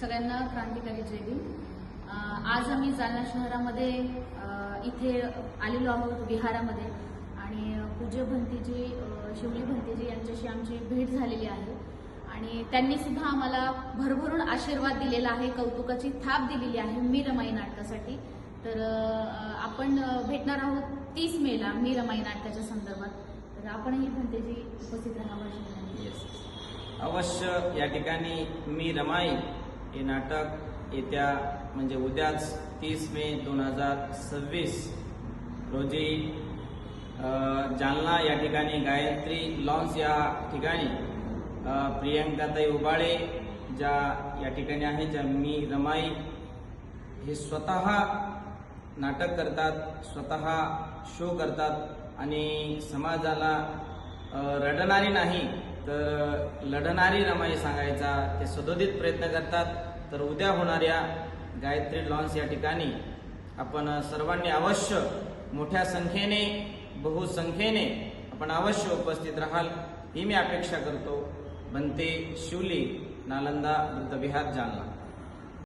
सगळ्यांना क्रांतिकारी जय भीम। आज आम्ही जालना शहरामध्ये इथे आलेलो आहोत विहारामध्ये आणि पूज्य भंतेजी शिवली भंतेजी यांच्याशी आमची भेट झालेली आहे आणि त्यांनी सुद्धा आम्हाला भरभरून आशीर्वाद दिलेला आहे, कौतुकाची थाप दिलेली आहे मी रमाई नाटकासाठी। तर आपण भेटणार आहोत 30 मेला मी रमाई नाटकाच्या संदर्भात। तर आपणही भंतेजी उपस्थित राहावं अवश्य। या ठिकाणी मी रमाई हे नाटक येत्या म्हणजे उद्याच 30 मे 2026 रोजी जालना या ठिकाणी गायत्री लॉन्स या ठिकाणी प्रियंकाताई उबाळे ज्या या ठिकाणी आहेत, ज्या मी रमाई हे स्वतः नाटक करतात, स्वतः शो करतात आणि समाजाला रडणारी नाही तर लढणारी रमाई सांगायचा ते सदोदित प्रयत्न करतात। तर उद्या होणाऱ्या गायत्री लॉन्स या ठिकाणी आपण सर्वांनी अवश्य मोठ्या संख्येने बहुसंख्येने आपण अवश्य उपस्थित राहाल ही मी अपेक्षा करतो। भंते शिवली, नालंदा वृत्तविहार, जालना।